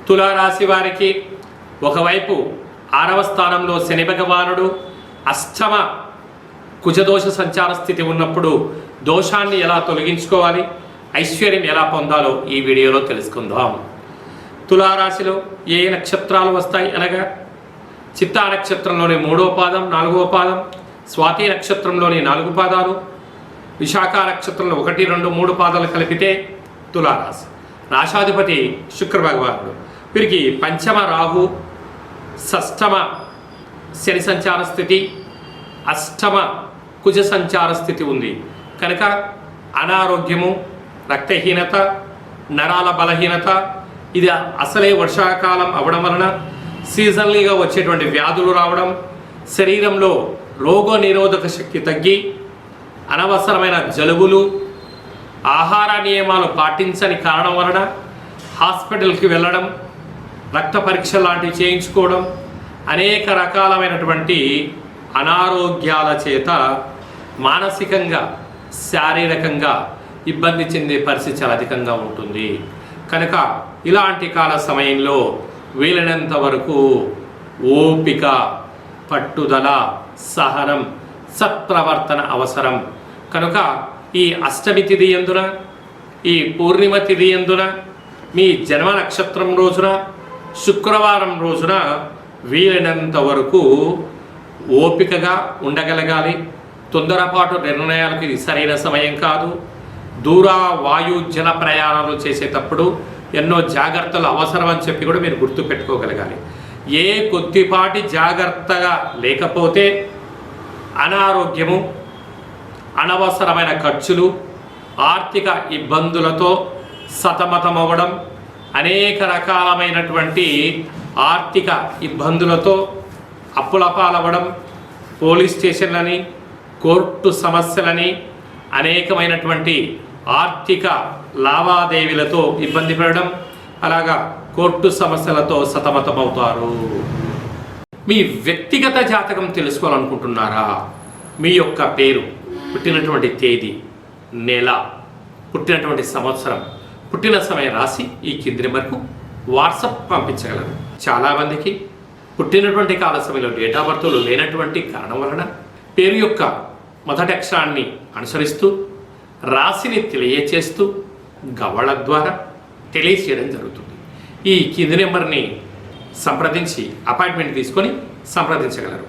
తులారాశి వారికి ఒకవైపు 6వ స్థానంలో శని భగవానుడు అష్టమ కుజదోష సంచార స్థితి ఉన్నప్పుడు దోషాన్ని ఎలా తొలగించుకోవాలి, ఐశ్వర్యం ఎలా పొందాలో ఈ వీడియోలో తెలుసుకుందాం. తులారాశిలో ఏ నక్షత్రాలు వస్తాయి అనగా చిత్తా నక్షత్రంలోని 3వ పాదం 4వ పాదం, స్వాతి నక్షత్రంలోని 4 పాదాలు, విశాఖ నక్షత్రంలో 1, 2, 3 పాదాలు కలిపితే తులారాశి. రాశాధిపతి శుక్ర భగవానుడు. వీరికి పంచమ రాహు, షష్టమ శని సంచార స్థితి, అష్టమ కుజ సంచార స్థితి ఉంది కనుక అనారోగ్యము, రక్తహీనత, నరాల బలహీనత, ఇది అసలే వర్షాకాలం అవడం వలన సీజన్లీగా వచ్చేటువంటి వ్యాధులు రావడం, శరీరంలో రోగ నిరోధక శక్తి తగ్గి అనవసరమైన జలుబులు, ఆహార నియమాలు పాటించని కారణం వలన హాస్పిటల్కి వెళ్ళడం, రక్త పరీక్ష లాంటివి చేయించుకోవడం, అనేక రకాలైనటువంటి అనారోగ్యాల చేత మానసికంగా శారీరకంగా ఇబ్బంది చెందే పరిస్థితి చాలా అధికంగా ఉంటుంది. కనుక ఇలాంటి కాల సమయంలో వీలైనంత వరకు ఓపిక, పట్టుదల, సహనం, సత్ప్రవర్తన అవసరం. కనుక ఈ అష్టమి తిథి యందున, ఈ పూర్ణిమ తిథి యందున, మీ జన్మ నక్షత్రం రోజున, శుక్రవారం రోజున వీలైనంత వరకు ఓపికగా ఉండగలగాలి. తొందరపాటు నిర్ణయాలకు ఇది సరైన సమయం కాదు. దూర వాయు జల ప్రయాణాలు చేసేటప్పుడు ఎన్నో జాగ్రత్తలు అవసరం అని చెప్పి కూడా మీరు గుర్తుపెట్టుకోగలగాలి. ఏ కొద్దిపాటి జాగ్రత్తగా లేకపోతే అనారోగ్యము, అనవసరమైన ఖర్చులు, ఆర్థిక ఇబ్బందులతో సతమతమవ్వడం, అనేక రకాలమైనటువంటి ఆర్థిక ఇబ్బందులతో అప్పుల పాలవ్వడం, పోలీస్ స్టేషన్లని, కోర్టు సమస్యలని, అనేకమైనటువంటి ఆర్థిక లావాదేవీలతో ఇబ్బంది పడడం, అలాగా కోర్టు సమస్యలతో సతమతమవుతారు. మీ వ్యక్తిగత జాతకం తెలుసుకోవాలనుకుంటున్నారా? మీ యొక్క పేరు, పుట్టినటువంటి తేదీ, నెల, పుట్టినటువంటి సంవత్సరం, పుట్టిన సమయం రాసి ఈ కింది నెంబర్కు వాట్సాప్ పంపించగలరు. చాలామందికి పుట్టినటువంటి కాల సమయంలో డేట్ ఆఫ్ బర్త్లు లేనటువంటి కారణం వలన పేరు యొక్క మొదటి అక్షరాన్ని అనుసరిస్తూ రాశిని తెలియచేస్తూ గవ్వళ ద్వారా తెలియచేయడం జరుగుతుంది. ఈ కింది నెంబర్ని సంప్రదించి అపాయింట్మెంట్ తీసుకొని సంప్రదించగలరు.